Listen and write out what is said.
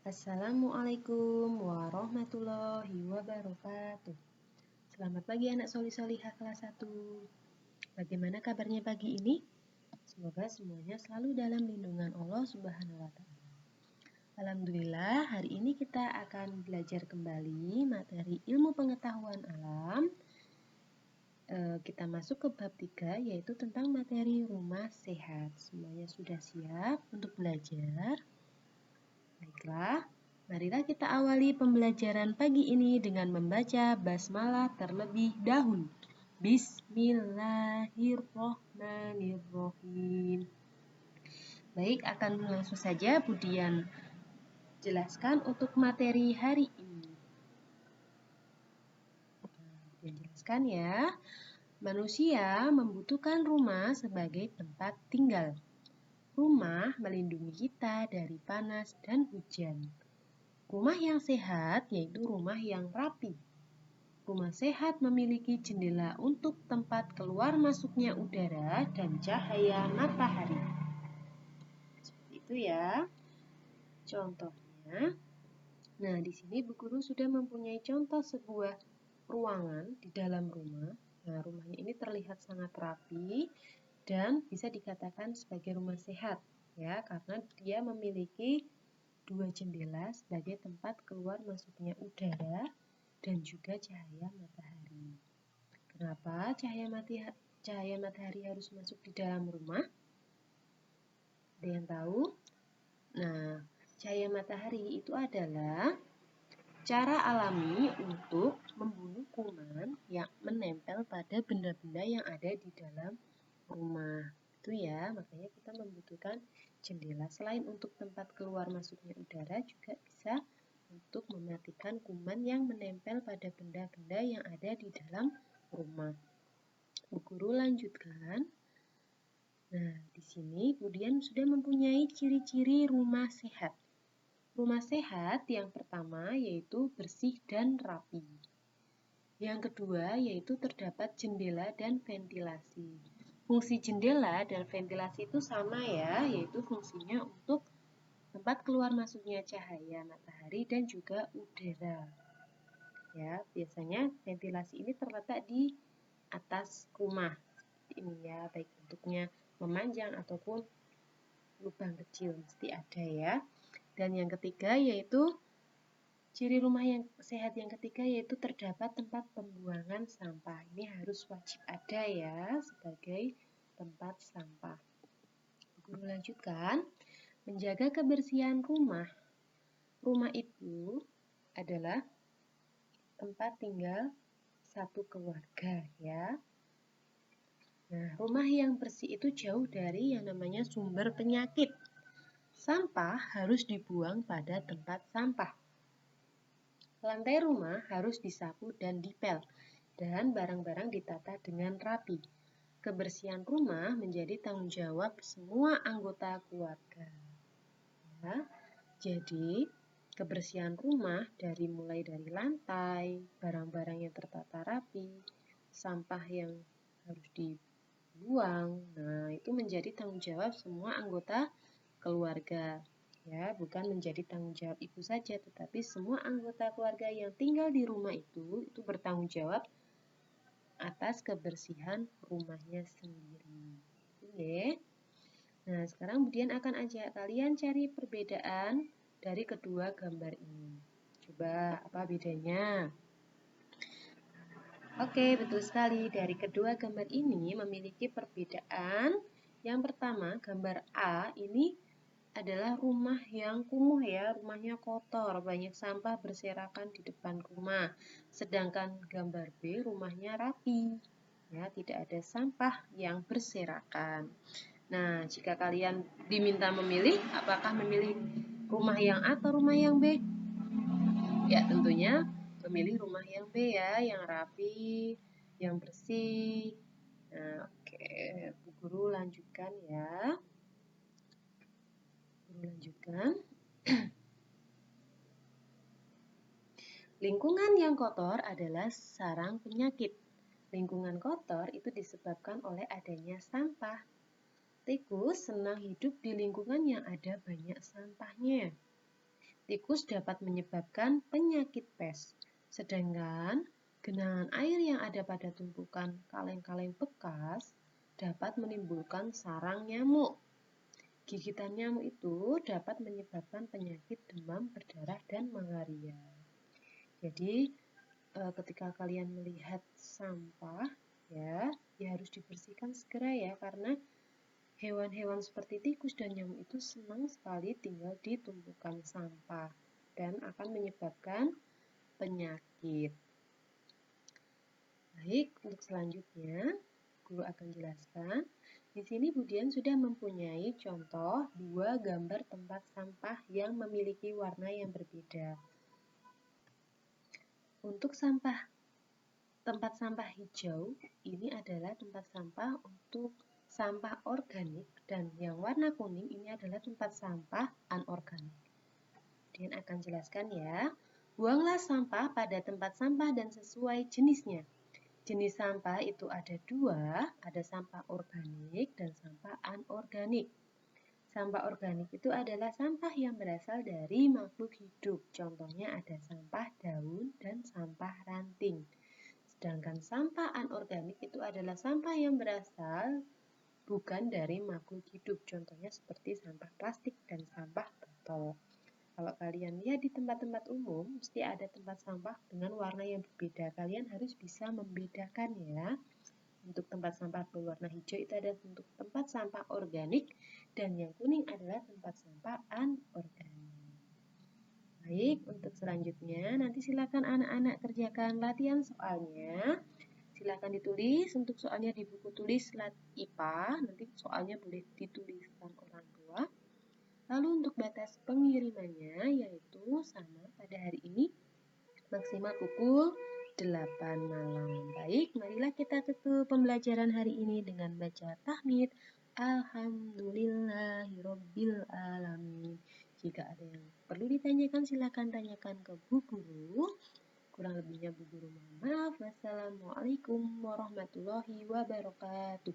Assalamualaikum warahmatullahi wabarakatuh. Selamat pagi anak solih-solihah kelas 1. Bagaimana kabarnya pagi ini? Semoga semuanya selalu dalam lindungan Allah Subhanahu wa Ta'ala. Alhamdulillah, hari ini kita akan belajar kembali materi ilmu pengetahuan alam. Kita masuk ke bab 3, yaitu tentang materi rumah sehat. Semuanya sudah siap untuk belajar? Baiklah, marilah kita awali pembelajaran pagi ini dengan membaca basmalah terlebih dahulu. Bismillahirrohmanirrohim. Baik, akan langsung saja Budian jelaskan untuk materi hari ini. Budian jelaskan ya. Manusia membutuhkan rumah sebagai tempat tinggal. Rumah melindungi kita dari panas dan hujan. Rumah yang sehat yaitu rumah yang rapi. Rumah sehat memiliki jendela untuk tempat keluar masuknya udara dan cahaya matahari. Seperti itu ya. Contohnya, nah di sini Bu Guru sudah mempunyai contoh sebuah ruangan di dalam rumah. Nah, rumahnya ini terlihat sangat rapi dan bisa dikatakan sebagai rumah sehat ya, karena dia memiliki 2 jendela sebagai tempat keluar masuknya udara dan juga cahaya matahari. Kenapa cahaya matahari harus masuk di dalam rumah? Ada yang tahu? Nah, cahaya matahari itu adalah cara alami untuk membunuh kuman yang menempel pada benda-benda yang ada di dalam rumah. Itu ya, makanya kita membutuhkan jendela. Selain untuk tempat keluar masuknya udara, juga bisa untuk mematikan kuman yang menempel pada benda-benda yang ada di dalam rumah. Bu Guru lanjutkan. Nah, di sini Budian sudah mempunyai ciri-ciri rumah sehat. Rumah sehat yang pertama yaitu bersih dan rapi. Yang kedua yaitu terdapat jendela dan ventilasi. Fungsi jendela dan ventilasi itu sama ya, yaitu fungsinya untuk tempat keluar masuknya cahaya matahari dan juga udara. Ya, biasanya ventilasi ini terletak di atas rumah. Seperti ini ya, baik bentuknya memanjang ataupun lubang kecil mesti ada ya. Dan yang ketiga yaitu ciri rumah yang sehat yang ketiga yaitu terdapat tempat pembuangan sampah. Ini harus wajib ada ya sebagai tempat sampah. Guru lanjutkan, menjaga kebersihan rumah. Rumah itu adalah tempat tinggal satu keluarga ya. Nah, rumah yang bersih itu jauh dari yang namanya sumber penyakit. Sampah harus dibuang pada tempat sampah. Lantai rumah harus disapu dan dipel, dan barang-barang ditata dengan rapi. Kebersihan rumah menjadi tanggung jawab semua anggota keluarga. Ya, jadi, kebersihan rumah mulai dari lantai, barang-barang yang tertata rapi, sampah yang harus dibuang. Nah, itu menjadi tanggung jawab semua anggota keluarga. Ya, bukan menjadi tanggung jawab ibu saja, tetapi semua anggota keluarga yang tinggal di rumah itu bertanggung jawab atas kebersihan rumahnya sendiri. Oke. Nah, sekarang Budian akan ajak kalian cari perbedaan dari kedua gambar ini. Coba, apa bedanya? Oke, betul sekali. Dari kedua gambar ini memiliki perbedaan. Yang pertama, gambar A ini adalah rumah yang kumuh ya, rumahnya kotor, banyak sampah berserakan di depan rumah. Sedangkan gambar B, rumahnya rapi, ya, tidak ada sampah yang berserakan. Nah, jika kalian diminta memilih, apakah memilih rumah yang A atau rumah yang B? Ya, tentunya memilih rumah yang B ya, yang rapi, yang bersih. Nah, oke, Bu Guru lanjutkan ya. Guru lanjutkan. Lingkungan yang kotor adalah sarang penyakit. Lingkungan kotor itu disebabkan oleh adanya sampah. Tikus senang hidup di lingkungan yang ada banyak sampahnya. tikus dapat menyebabkan penyakit pes. Sedangkan genangan air yang ada pada tumpukan kaleng-kaleng bekas dapat menimbulkan sarang nyamuk. Gigitan nyamuk itu dapat menyebabkan penyakit demam berdarah dan malaria. Jadi ketika kalian melihat sampah ya harus dibersihkan segera ya, karena hewan-hewan seperti tikus dan nyamuk itu senang sekali tinggal di tumpukan sampah dan akan menyebabkan penyakit. Baik, untuk selanjutnya Guru akan jelaskan. Di sini Budian sudah mempunyai contoh 2 gambar tempat sampah yang memiliki warna yang berbeda. Untuk tempat sampah hijau, ini adalah tempat sampah untuk sampah organik, dan yang warna kuning ini adalah tempat sampah anorganik. Budian akan jelaskan ya. Buanglah sampah pada tempat sampah dan sesuai jenisnya. Jenis sampah itu ada 2, ada sampah organik dan sampah anorganik. Sampah organik itu adalah sampah yang berasal dari makhluk hidup. Contohnya ada sampah daun dan sampah ranting. Sedangkan sampah anorganik itu adalah sampah yang berasal bukan dari makhluk hidup. Contohnya seperti sampah plastik dan sampah botol. Kalau kalian lihat di tempat-tempat umum, mesti ada tempat sampah dengan warna yang berbeda. Kalian harus bisa membedakan ya. Untuk tempat sampah berwarna hijau itu ada untuk tempat sampah organik, dan yang kuning adalah tempat sampah anorganik. Baik, untuk selanjutnya nanti silakan anak-anak kerjakan latihan soalnya. Silakan ditulis untuk soalnya di buku tulis IPA. Nanti soalnya boleh dituliskan orang tua. Lalu untuk batas pengirimannya yaitu sama pada hari ini maksimal pukul 8 malam. Baik, marilah kita tutup pembelajaran hari ini dengan baca tahmid. Alhamdulillahirabbil alamin. Jika ada yang perlu ditanyakan silakan tanyakan ke Bu Guru. Kurang lebihnya Bu Guru mohon maaf. Wassalamualaikum warahmatullahi wabarakatuh.